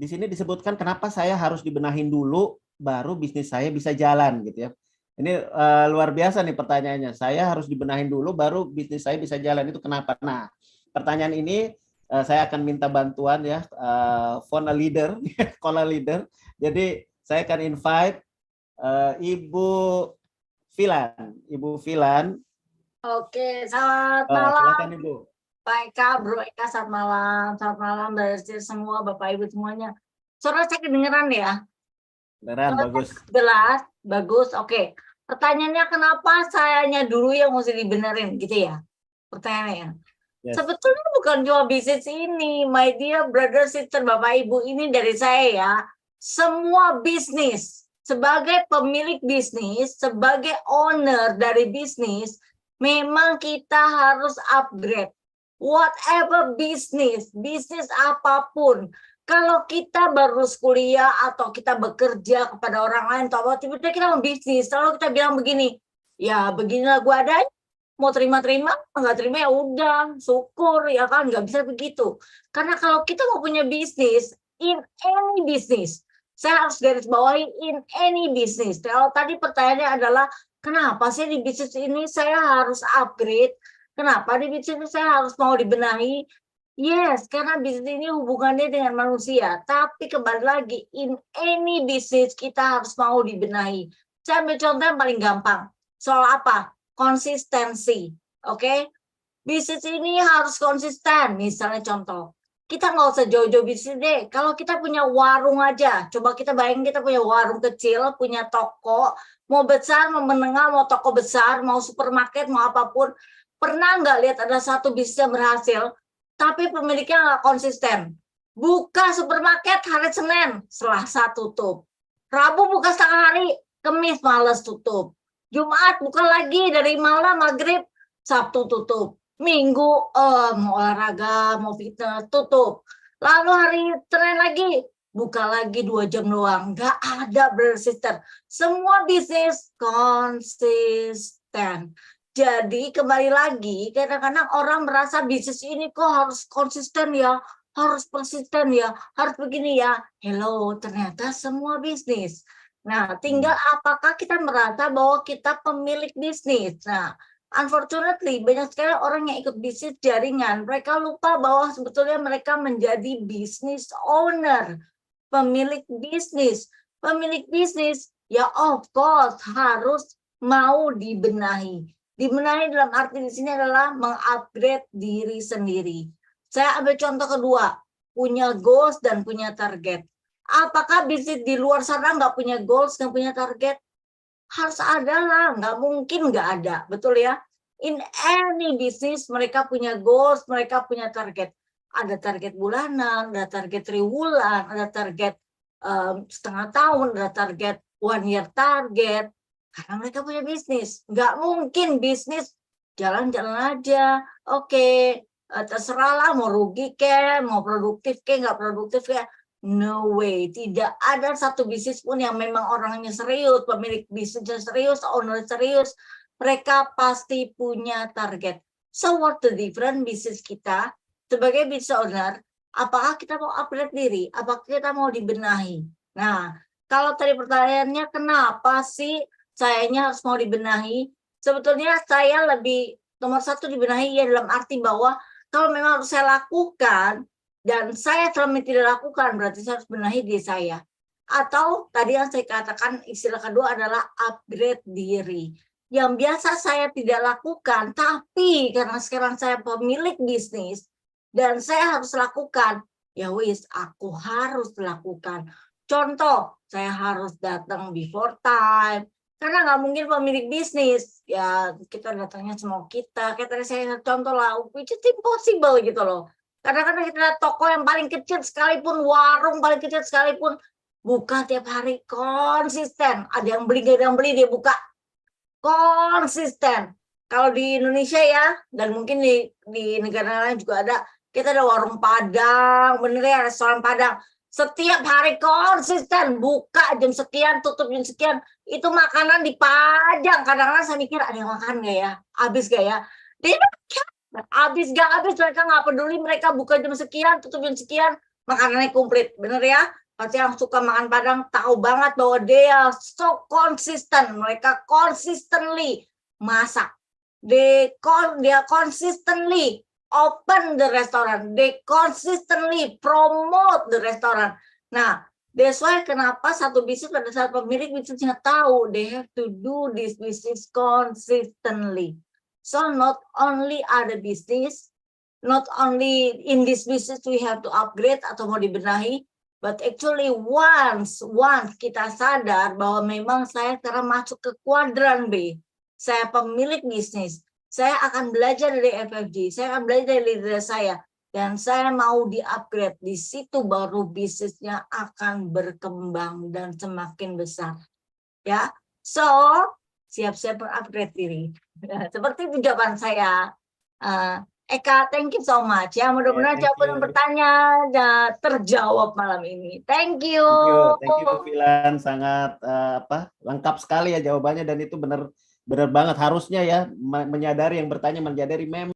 di sini disebutkan kenapa saya harus dibenahin dulu baru bisnis saya bisa jalan gitu ya. Ini luar biasa nih pertanyaannya. Saya harus dibenahin dulu baru bisnis saya bisa jalan, itu kenapa? Nah, pertanyaan ini saya akan minta bantuan ya, phone a leader, call a leader. Jadi saya akan invite Ibu Filan. Ibu Filan. Oke, selamat malam. Silakan Ibu. Pak Eka, Bro Eka, selamat malam dari semua Bapak Ibu semuanya. Suara saya kedengeran ya? Beneran, bagus. Jelas, bagus. Oke. Pertanyaannya kenapa sayanya dulu yang mesti dibenerin gitu ya? Pertanyaannya. Yes. Sebetulnya bukan cuma bisnis ini, my dear brother, sister, Bapak Ibu, ini dari saya ya. Semua bisnis, sebagai pemilik bisnis, sebagai owner dari bisnis, memang kita harus upgrade. Whatever bisnis apapun. Kalau kita baru kuliah atau kita bekerja kepada orang lain, atau tiba-tiba kita mau bisnis, lalu kita bilang begini, ya beginilah gue adanya, mau terima-terima, nggak terima ya udah, syukur ya kan, nggak bisa begitu. Karena kalau kita mau punya bisnis, in any business, saya harus garis bawahi in any business. Kalau tadi pertanyaannya adalah, kenapa sih di bisnis ini saya harus upgrade? Kenapa di bisnis ini saya harus mau dibenahi? Yes, karena bisnis ini hubungannya dengan manusia. Tapi kembali lagi, in any business kita harus mau dibenahi. Saya ambil contoh yang paling gampang. Soal apa? Konsistensi. Oke? Bisnis ini harus konsisten. Misalnya contoh, kita nggak usah jauh-jauh bisnis deh. Kalau kita punya warung aja, coba kita bayangin kita punya warung kecil, punya toko, mau besar, mau menengah, mau toko besar, mau supermarket, mau apapun. Pernah nggak lihat ada satu bisnis yang berhasil, tapi pemiliknya nggak konsisten? Buka supermarket hari Senin, Selasa tutup. Rabu buka setengah hari, Kamis malas tutup. Jumat buka lagi dari malam maghrib, Sabtu tutup. Minggu mau olahraga, mau fitness, tutup. Lalu hari Senin lagi, buka lagi 2 jam doang. Nggak ada bersisten. Semua bisnis konsisten. Jadi kembali lagi, kadang-kadang orang merasa bisnis ini kok harus konsisten ya, harus persisten ya, harus begini ya. Hello, ternyata semua bisnis. Nah, tinggal apakah kita merasa bahwa kita pemilik bisnis. Nah, unfortunately, banyak sekali orang yang ikut bisnis jaringan. Mereka lupa bahwa sebetulnya mereka menjadi business owner, pemilik bisnis. Pemilik bisnis, ya of course, harus mau dibenahi. Dibenahi dalam arti di sini adalah mengupgrade diri sendiri. Saya ambil contoh kedua, punya goals dan punya target. Apakah bisnis di luar sana nggak punya goals, nggak punya target? Harus ada lah, nggak mungkin nggak ada, betul ya? In any business mereka punya goals, mereka punya target. Ada target bulanan, ada target triwulan, ada target setengah tahun, ada target 1 year target. Karena mereka punya bisnis. Nggak mungkin bisnis jalan-jalan aja. Oke, terserahlah mau rugi ke, mau produktif ke, nggak produktif ke. No way. Tidak ada satu bisnis pun yang memang orangnya serius, pemilik bisnisnya serius, owner serius. Mereka pasti punya target. So what the different bisnis kita sebagai business owner, apakah kita mau upgrade diri? Apakah kita mau dibenahi? Nah, kalau tadi pertanyaannya kenapa sih sayanya harus mau dibenahi? Sebetulnya saya lebih nomor 1 dibenahi ya dalam arti bahwa kalau memang harus saya lakukan dan saya selama tidak lakukan, berarti saya harus benahi diri saya. Atau tadi yang saya katakan istilah kedua adalah upgrade diri. Yang biasa saya tidak lakukan, tapi karena sekarang saya pemilik bisnis dan saya harus lakukan, ya wis aku harus lakukan. Contoh, saya harus datang before time, karena nggak mungkin pemilik bisnis, ya kita datangnya semua kita. Kayak tadi saya contoh lah, which is impossible gitu loh. Kadang-kadang kita lihat toko yang paling kecil sekalipun, warung paling kecil sekalipun, buka tiap hari konsisten. Ada yang beli, ada yang beli, dia buka konsisten. Kalau di Indonesia ya, dan mungkin di negara lain juga ada, kita ada warung Padang, bener ya, restoran Padang. Setiap hari konsisten, buka jam sekian, tutup jam sekian. Itu makanan dipajang. Kadang-kadang saya mikir, ada yang makan nggak ya? Habis nggak ya? Dia habis nggak habis, mereka nggak peduli. Mereka buka jam sekian, tutup jam sekian. makanannya komplit, bener ya? Pasti yang suka makan Padang tahu banget bahwa dia so konsisten, mereka consistently masak, dia consistently open the restaurant, they consistently promote the restaurant. Nah, that's why kenapa satu bisnis pada saat pemilik bisnisnya tahu they have to do this business consistently. So not only ada bisnis, not only in this business we have to upgrade atau mau dibenahi, but actually once kita sadar bahwa memang saya sekarang masuk ke kuadran B, saya pemilik bisnis, saya akan belajar dari FFG, saya akan belajar dari leader saya, dan saya mau di-upgrade, di situ baru bisnisnya akan berkembang dan semakin besar. Ya, so siap-siap upgrade diri. Seperti itu jawaban saya. Eka, thank you so much ya. Mudah-mudahan jawaban pertanyaan terjawab malam ini. Thank you. Thank you Bu Filan, sangat lengkap sekali ya jawabannya, dan itu benar banget harusnya ya menyadari yang bertanya, menyadari memang